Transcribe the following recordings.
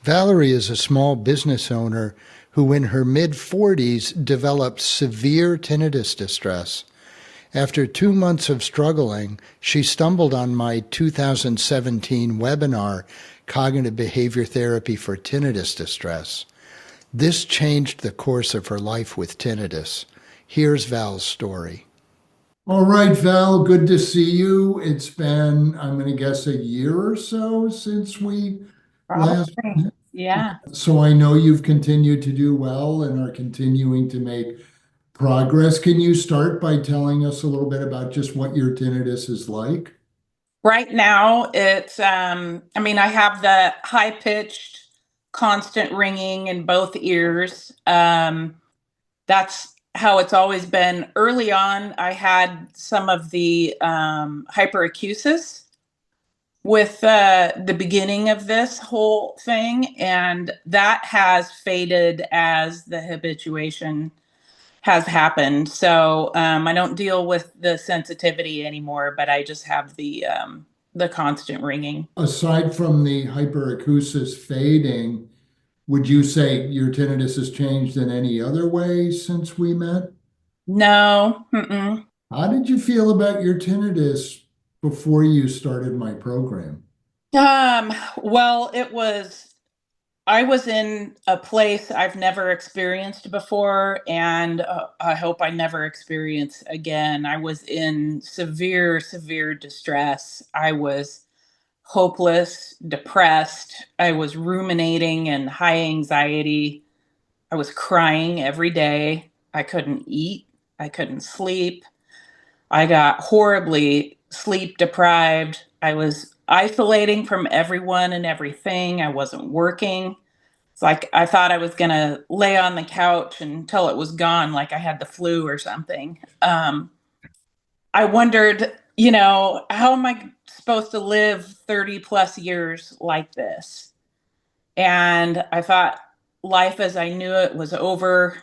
Valerie is a small business owner who, in her mid-40s, developed severe tinnitus distress. After 2 months of struggling, she stumbled on my 2017 webinar, Cognitive Behavior Therapy for Tinnitus Distress. This changed the course of her life with tinnitus. Here's Val's story. All right, Val, good to see you. It's been, I'm going to guess, a year or so since we last Probably. met. Yeah. So I know you've continued to do well and are continuing to make progress. Can you start by telling us a little bit about just what your tinnitus is like? Right now, it's, I have the high pitched, constant ringing in both ears. That's how it's always been. Early on, I had some of the hyperacusis with the beginning of this whole thing, and that has faded as the habituation has happened. So I don't deal with the sensitivity anymore, but I just have the constant ringing. Aside from the hyperacusis fading, would you say your tinnitus has changed in any other way since we met? No. Mm-mm. How did you feel about your tinnitus before you started my program? Well, I was in a place I've never experienced before, and I hope I never experience again. I was in severe, severe distress. I was hopeless, depressed. I was ruminating and high anxiety. I was crying every day. I couldn't eat. I couldn't sleep. I got horribly sleep deprived. I was isolating from everyone and everything. I wasn't working. It's like I thought I was going to lay on the couch until it was gone, like I had the flu or something. I wondered, how am I supposed to live 30 plus years like this? And I thought life as I knew it was over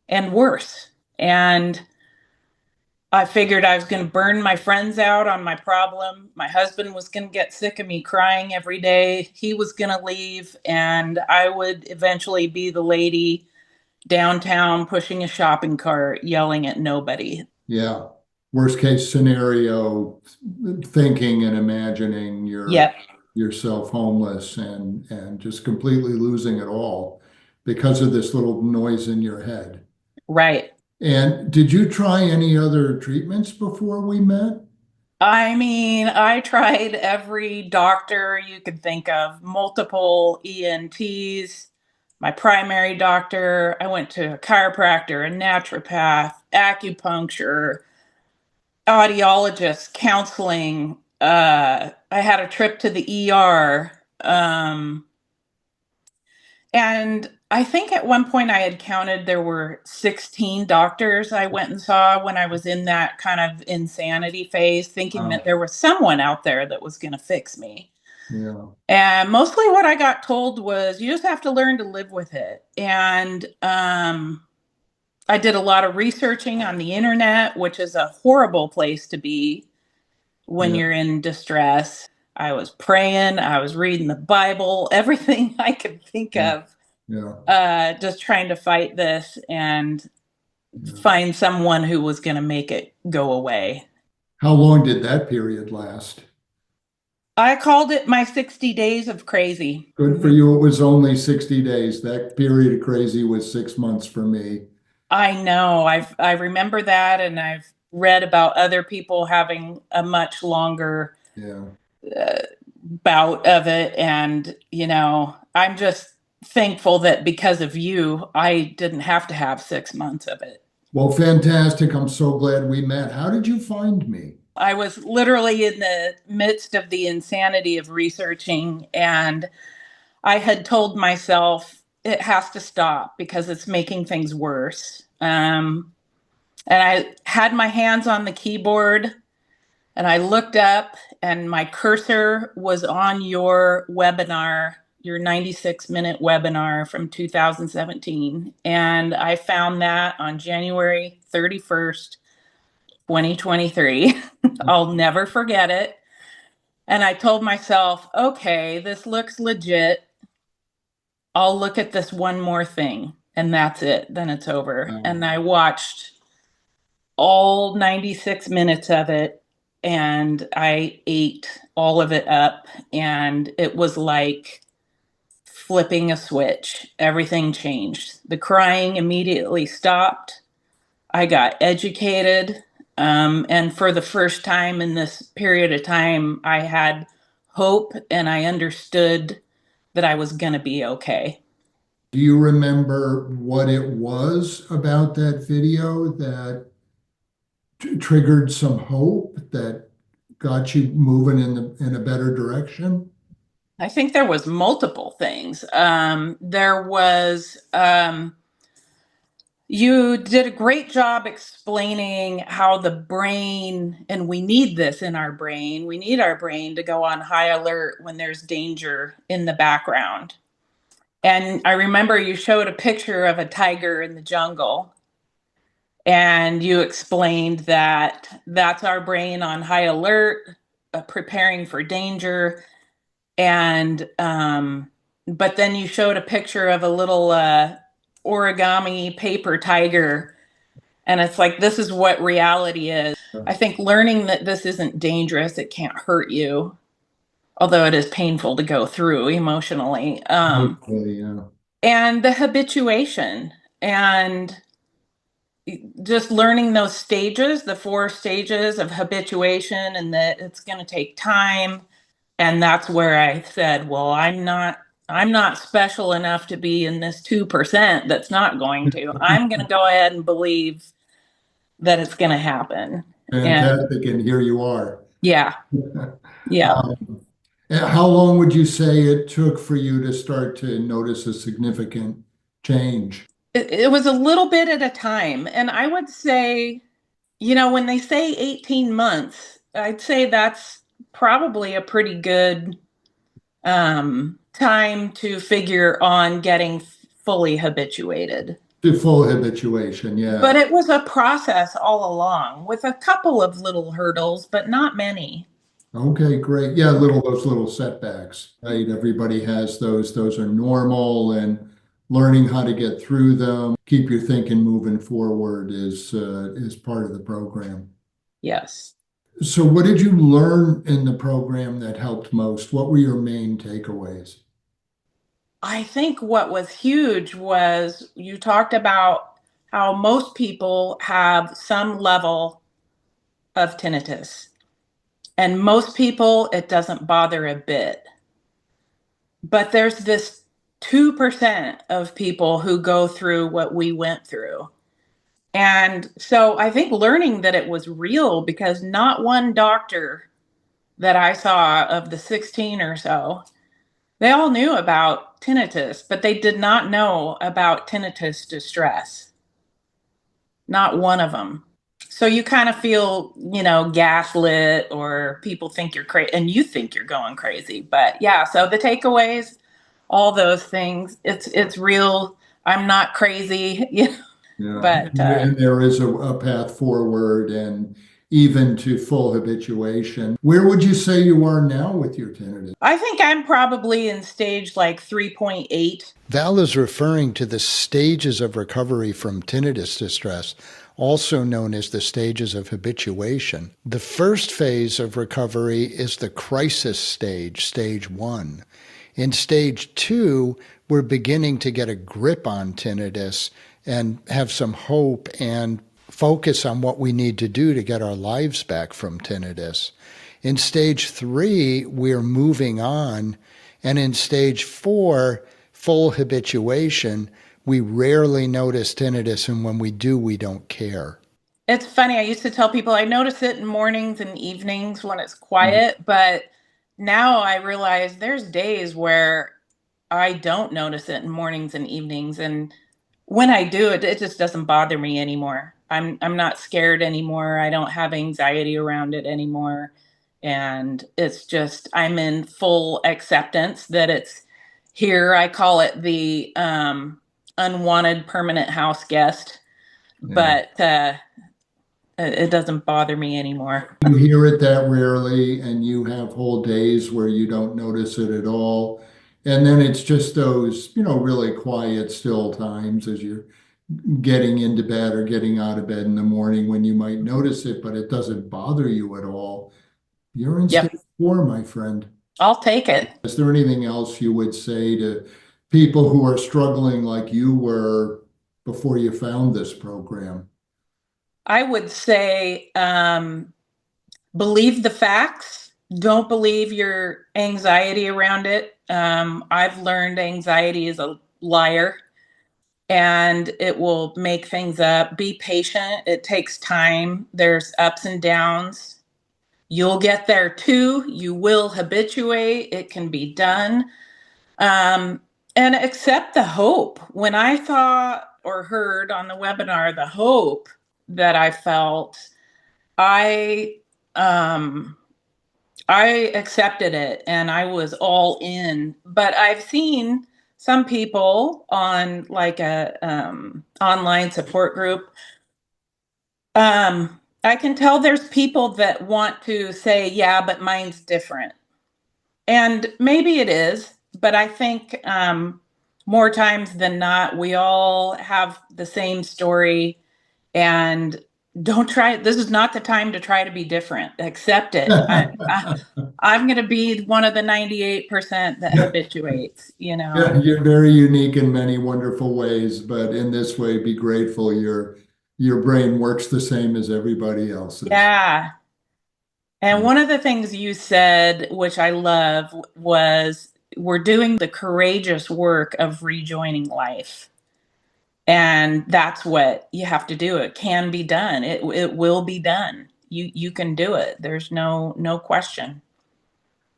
and worse. And I figured I was going to burn my friends out on my problem. My husband was going to get sick of me crying every day. He was going to leave, and I would eventually be the lady downtown pushing a shopping cart, yelling at nobody. Yeah. Worst case scenario, thinking and imagining Yep. yourself homeless and just completely losing it all because of this little noise in your head. Right. And did you try any other treatments before we met? I tried every doctor you could think of, multiple ENTs, my primary doctor. I went to a chiropractor, a naturopath, acupuncture, audiologist, counseling. I had a trip to the ER. And I think at one point I had counted there were 16 doctors I went and saw when I was in that kind of insanity phase, thinking that there was someone out there that was going to fix me. Yeah. And mostly what I got told was you just have to learn to live with it. And I did a lot of researching on the internet, which is a horrible place to be when Yeah. you're in distress. I was praying, I was reading the Bible, everything I could think Yeah. of, Yeah. just trying to fight this and Yeah. find someone who was going to make it go away. How long did that period last? I called it my 60 days of crazy. Good for you. It was only 60 days. That period of crazy was 6 months for me. I know. I remember that, and I've read about other people having a much longer Yeah. bout of it, and I'm just thankful that because of you, I didn't have to have 6 months of it. Well, fantastic. I'm so glad we met. How did you find me? I was literally in the midst of the insanity of researching, and I had told myself it has to stop because it's making things worse. And I had my hands on the keyboard, and I looked up, and my cursor was on your webinar, your 96-minute webinar from 2017. And I found that on January 31st, 2023. I'll never forget it. And I told myself, okay, this looks legit. I'll look at this one more thing and that's it. Then it's over. And I watched all 96 minutes of it and I ate all of it up. And it was like flipping a switch. Everything changed. The crying immediately stopped. I got educated. And for the first time in this period of time, I had hope and I understood that I was going to be okay. Do you remember what it was about that video that triggered some hope, that got you moving in a better direction? I think there was multiple things. You did a great job explaining how the brain, and we need this in our brain, we need our brain to go on high alert when there's danger in the background. And I remember you showed a picture of a tiger in the jungle, and you explained that that's our brain on high alert, preparing for danger. And but then you showed a picture of a little origami paper tiger, and it's like, this is what reality is. I think learning that this isn't dangerous, it can't hurt you, although it is painful to go through emotionally. Okay, yeah. And the habituation, and just learning those stages, the 4 stages of habituation, and that it's going to take time. And that's where I said, well, I'm not special enough to be in this 2% that's not going to. I'm going to go ahead and believe that it's going to happen. And Fantastic, and here you are. yeah, yeah. And how long would you say it took for you to start to notice a significant change? It was a little bit at a time. And I would say, when they say 18 months, I'd say that's probably a pretty good time to figure on getting fully habituated. The full habituation, yeah. But it was a process all along with a couple of little hurdles, but not many. Okay, great. Yeah, those little setbacks, right? Everybody has those. Those are normal, and learning how to get through them, keep your thinking moving forward is part of the program. Yes. So what did you learn in the program that helped most? What were your main takeaways? I think what was huge was you talked about how most people have some level of tinnitus. And most people, it doesn't bother a bit. But there's this 2% of people who go through what we went through. And so I think learning that it was real, because not one doctor that I saw of the 16 or so, they all knew about tinnitus, but they did not know about tinnitus distress. Not one of them. So you kind of feel, gaslit, or people think you're crazy and you think you're going crazy. But yeah, so the takeaways, all those things, it's real. I'm not crazy, Yeah, but and there is a path forward and even to full habituation. Where would you say you are now with your tinnitus? I think I'm probably in stage like 3.8. Val is referring to the stages of recovery from tinnitus distress, also known as the stages of habituation. The first phase of recovery is the crisis stage, stage 1. In stage 2, we're beginning to get a grip on tinnitus and have some hope and focus on what we need to do to get our lives back from tinnitus. In stage 3, we're moving on. And in stage 4, full habituation, we rarely notice tinnitus, and when we do, we don't care. It's funny. I used to tell people I notice it in mornings and evenings when it's quiet, but now I realize there's days where I don't notice it in mornings and evenings. And when I do, it just doesn't bother me anymore. I'm not scared anymore. I don't have anxiety around it anymore. And it's just, I'm in full acceptance that it's here. I call it the unwanted permanent house guest, but it doesn't bother me anymore. You hear it that rarely, and you have whole days where you don't notice it at all. And then it's just those, really quiet, still times as you're getting into bed or getting out of bed in the morning when you might notice it, but it doesn't bother you at all. You're in Yep. stage 4, my friend. I'll take it. Is there anything else you would say to people who are struggling like you were before you found this program? I would say believe the facts. Don't believe your anxiety around it. I've learned anxiety is a liar and it will make things up. Be patient. It takes time. There's ups and downs. You'll get there too. You will habituate. It can be done. Um, and accept the hope. When I saw or heard on the webinar the hope that I felt, I um, I accepted it and I was all in. But I've seen some people on like a online support group. I can tell there's people that want to say, yeah, but mine's different. And maybe it is, but I think more times than not, we all have the same story. And don't try. This is not the time to try to be different. Accept it. I'm going to be one of the 98% that habituates. Yeah, you're very unique in many wonderful ways, but in this way, be grateful your brain works the same as everybody else's. Yeah. And one of the things you said, which I love, was we're doing the courageous work of rejoining life. And that's what you have to do. It can be done. It will be done. You can do it. There's no question.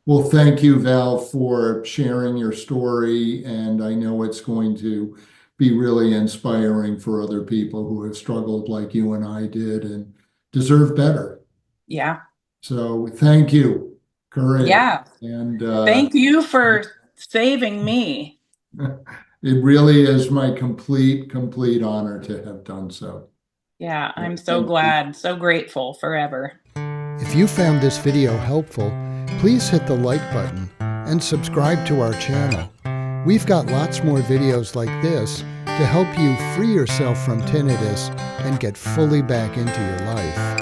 Well, thank you, Val, for sharing your story. And I know it's going to be really inspiring for other people who have struggled like you and I did and deserve better. Yeah. So thank you. Courage. Yeah. And Thank you for saving me. it really is my complete honor to have done so. Yeah, I'm so glad, so grateful forever. If you found this video helpful, please hit the like button and subscribe to our channel. We've got lots more videos like this to help you free yourself from tinnitus and get fully back into your life.